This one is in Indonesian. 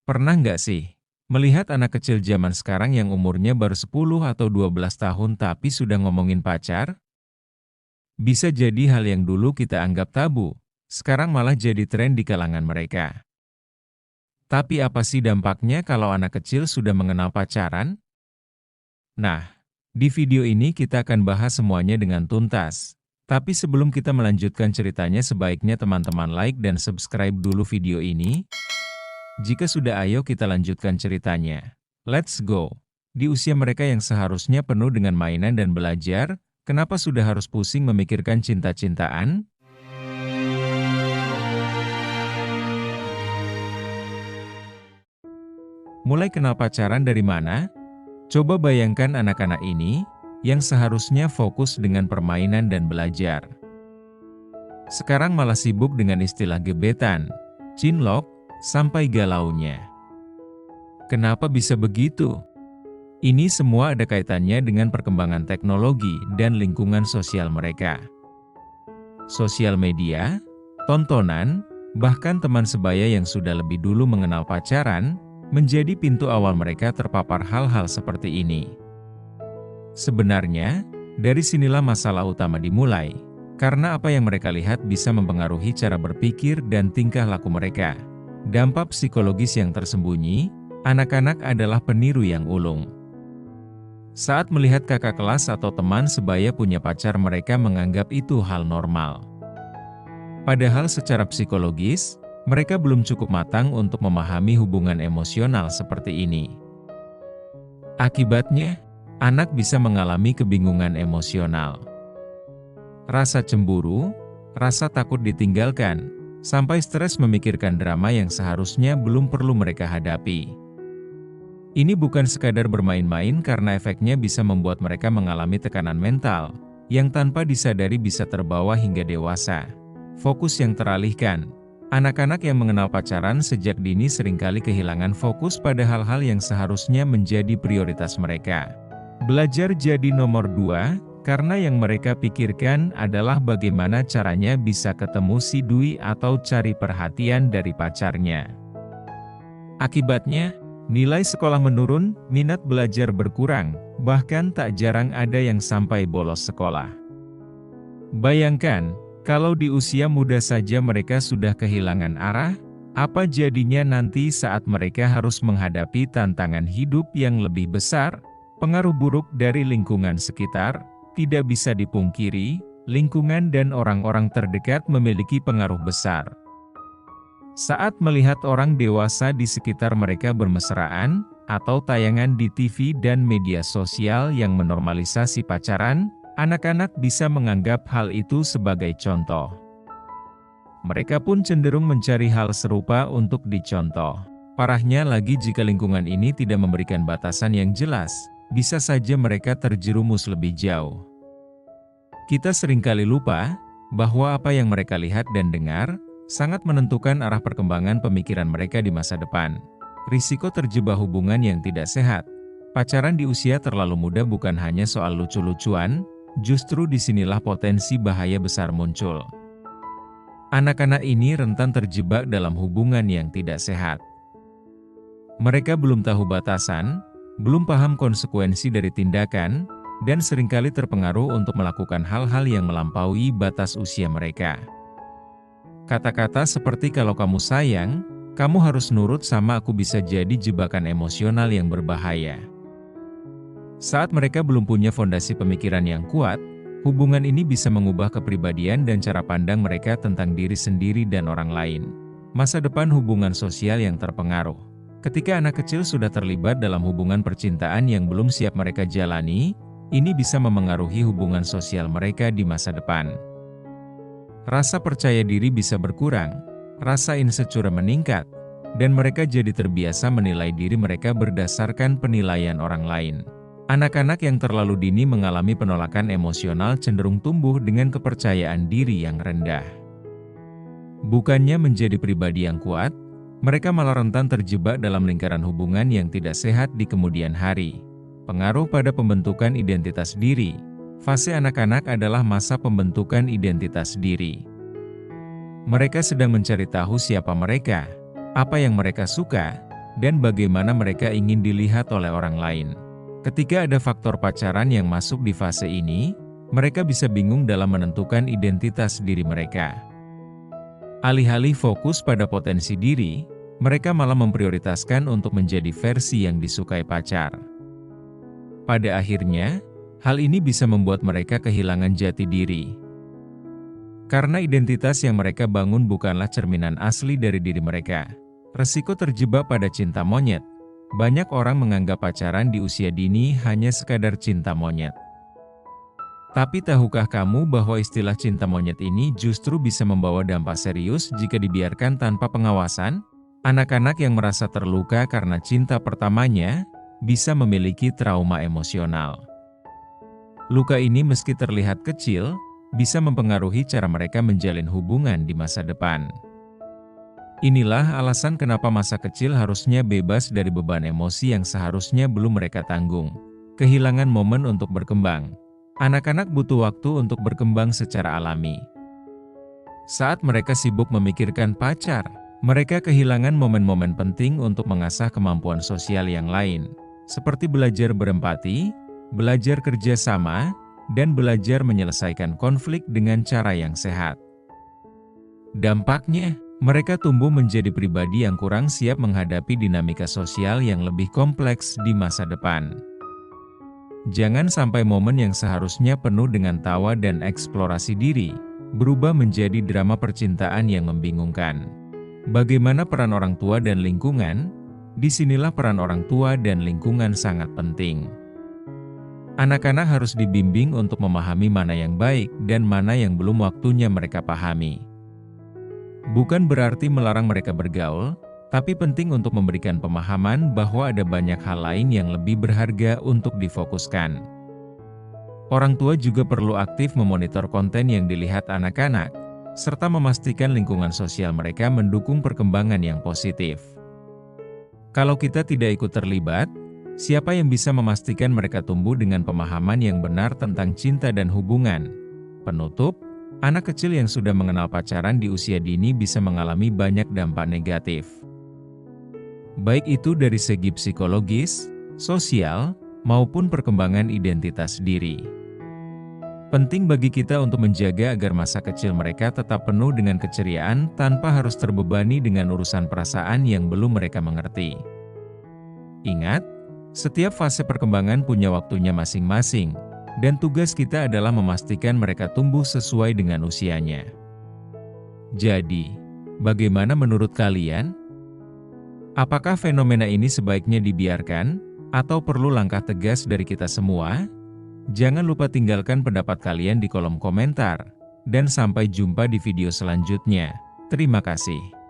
Pernah nggak sih, melihat anak kecil zaman sekarang yang umurnya baru 10 atau 12 tahun tapi sudah ngomongin pacar? Bisa jadi hal yang dulu kita anggap tabu, sekarang malah jadi tren di kalangan mereka. Tapi apa sih dampaknya kalau anak kecil sudah mengenal pacaran? Nah, di video ini kita akan bahas semuanya dengan tuntas. Tapi sebelum kita melanjutkan ceritanya, sebaiknya teman-teman like dan subscribe dulu video ini. Jika sudah, ayo kita lanjutkan ceritanya. Let's go! Di usia mereka yang seharusnya penuh dengan mainan dan belajar, kenapa sudah harus pusing memikirkan cinta-cintaan? Mulai kenal pacaran dari mana? Coba bayangkan anak-anak ini, yang seharusnya fokus dengan permainan dan belajar. Sekarang malah sibuk dengan istilah gebetan, cinlok, sampai galaunya. Kenapa bisa begitu? Ini semua ada kaitannya dengan perkembangan teknologi dan lingkungan sosial mereka. Sosial media, tontonan, bahkan teman sebaya yang sudah lebih dulu mengenal pacaran, menjadi pintu awal mereka terpapar hal-hal seperti ini. Sebenarnya, dari sinilah masalah utama dimulai, karena apa yang mereka lihat bisa mempengaruhi cara berpikir dan tingkah laku mereka. Dampak psikologis yang tersembunyi, anak-anak adalah peniru yang ulung. Saat melihat kakak kelas atau teman sebaya punya pacar, mereka menganggap itu hal normal. Padahal secara psikologis, mereka belum cukup matang untuk memahami hubungan emosional seperti ini. Akibatnya, anak bisa mengalami kebingungan emosional. Rasa cemburu, rasa takut ditinggalkan, sampai stres memikirkan drama yang seharusnya belum perlu mereka hadapi. Ini bukan sekadar bermain-main, karena efeknya bisa membuat mereka mengalami tekanan mental, yang tanpa disadari bisa terbawa hingga dewasa. Fokus yang teralihkan. Anak-anak yang mengenal pacaran sejak dini seringkali kehilangan fokus pada hal-hal yang seharusnya menjadi prioritas mereka. Belajar jadi nomor 2, karena yang mereka pikirkan adalah bagaimana caranya bisa ketemu si Dwi atau cari perhatian dari pacarnya. Akibatnya, nilai sekolah menurun, minat belajar berkurang, bahkan tak jarang ada yang sampai bolos sekolah. Bayangkan, kalau di usia muda saja mereka sudah kehilangan arah, apa jadinya nanti saat mereka harus menghadapi tantangan hidup yang lebih besar? Pengaruh buruk dari lingkungan sekitar. Tidak bisa dipungkiri, lingkungan dan orang-orang terdekat memiliki pengaruh besar. Saat melihat orang dewasa di sekitar mereka bermesraan, atau tayangan di TV dan media sosial yang menormalisasi pacaran, anak-anak bisa menganggap hal itu sebagai contoh. Mereka pun cenderung mencari hal serupa untuk dicontoh. Parahnya lagi, jika lingkungan ini tidak memberikan batasan yang jelas, bisa saja mereka terjerumus lebih jauh. Kita seringkali lupa bahwa apa yang mereka lihat dan dengar sangat menentukan arah perkembangan pemikiran mereka di masa depan. Risiko terjebak hubungan yang tidak sehat. Pacaran di usia terlalu muda bukan hanya soal lucu-lucuan, justru disinilah potensi bahaya besar muncul. Anak-anak ini rentan terjebak dalam hubungan yang tidak sehat. Mereka belum tahu batasan, belum paham konsekuensi dari tindakan, dan seringkali terpengaruh untuk melakukan hal-hal yang melampaui batas usia mereka. Kata-kata seperti "kalau kamu sayang, kamu harus nurut sama aku" bisa jadi jebakan emosional yang berbahaya. Saat mereka belum punya fondasi pemikiran yang kuat, hubungan ini bisa mengubah kepribadian dan cara pandang mereka tentang diri sendiri dan orang lain. Masa depan hubungan sosial yang terpengaruh. Ketika anak kecil sudah terlibat dalam hubungan percintaan yang belum siap mereka jalani, ini bisa memengaruhi hubungan sosial mereka di masa depan. Rasa percaya diri bisa berkurang, rasa insecure meningkat, dan mereka jadi terbiasa menilai diri mereka berdasarkan penilaian orang lain. Anak-anak yang terlalu dini mengalami penolakan emosional cenderung tumbuh dengan kepercayaan diri yang rendah. Bukannya menjadi pribadi yang kuat, mereka malah rentan terjebak dalam lingkaran hubungan yang tidak sehat di kemudian hari. Pengaruh pada pembentukan identitas diri. Fase anak-anak adalah masa pembentukan identitas diri. Mereka sedang mencari tahu siapa mereka, apa yang mereka suka, dan bagaimana mereka ingin dilihat oleh orang lain. Ketika ada faktor pacaran yang masuk di fase ini, mereka bisa bingung dalam menentukan identitas diri mereka. Alih-alih fokus pada potensi diri, mereka malah memprioritaskan untuk menjadi versi yang disukai pacar. Pada akhirnya, hal ini bisa membuat mereka kehilangan jati diri. Karena identitas yang mereka bangun bukanlah cerminan asli dari diri mereka. Resiko terjebak pada cinta monyet. Banyak orang menganggap pacaran di usia dini hanya sekadar cinta monyet. Tapi tahukah kamu bahwa istilah cinta monyet ini justru bisa membawa dampak serius jika dibiarkan tanpa pengawasan? Anak-anak yang merasa terluka karena cinta pertamanya bisa memiliki trauma emosional. Luka ini meski terlihat kecil, bisa mempengaruhi cara mereka menjalin hubungan di masa depan. Inilah alasan kenapa masa kecil harusnya bebas dari beban emosi yang seharusnya belum mereka tanggung. Kehilangan momen untuk berkembang. Anak-anak butuh waktu untuk berkembang secara alami. Saat mereka sibuk memikirkan pacar, mereka kehilangan momen-momen penting untuk mengasah kemampuan sosial yang lain, seperti belajar berempati, belajar kerjasama, dan belajar menyelesaikan konflik dengan cara yang sehat. Dampaknya, mereka tumbuh menjadi pribadi yang kurang siap menghadapi dinamika sosial yang lebih kompleks di masa depan. Jangan sampai momen yang seharusnya penuh dengan tawa dan eksplorasi diri, berubah menjadi drama percintaan yang membingungkan. Bagaimana peran orang tua dan lingkungan? Disinilah peran orang tua dan lingkungan sangat penting. Anak-anak harus dibimbing untuk memahami mana yang baik dan mana yang belum waktunya mereka pahami. Bukan berarti melarang mereka bergaul, tapi penting untuk memberikan pemahaman bahwa ada banyak hal lain yang lebih berharga untuk difokuskan. Orang tua juga perlu aktif memonitor konten yang dilihat anak-anak, serta memastikan lingkungan sosial mereka mendukung perkembangan yang positif. Kalau kita tidak ikut terlibat, siapa yang bisa memastikan mereka tumbuh dengan pemahaman yang benar tentang cinta dan hubungan? Penutup, anak kecil yang sudah mengenal pacaran di usia dini bisa mengalami banyak dampak negatif. Baik itu dari segi psikologis, sosial, maupun perkembangan identitas diri. Penting bagi kita untuk menjaga agar masa kecil mereka tetap penuh dengan keceriaan tanpa harus terbebani dengan urusan perasaan yang belum mereka mengerti. Ingat, setiap fase perkembangan punya waktunya masing-masing. Dan tugas kita adalah memastikan mereka tumbuh sesuai dengan usianya. Jadi, bagaimana menurut kalian? Apakah fenomena ini sebaiknya dibiarkan, atau perlu langkah tegas dari kita semua? Jangan lupa tinggalkan pendapat kalian di kolom komentar. Dan sampai jumpa di video selanjutnya. Terima kasih.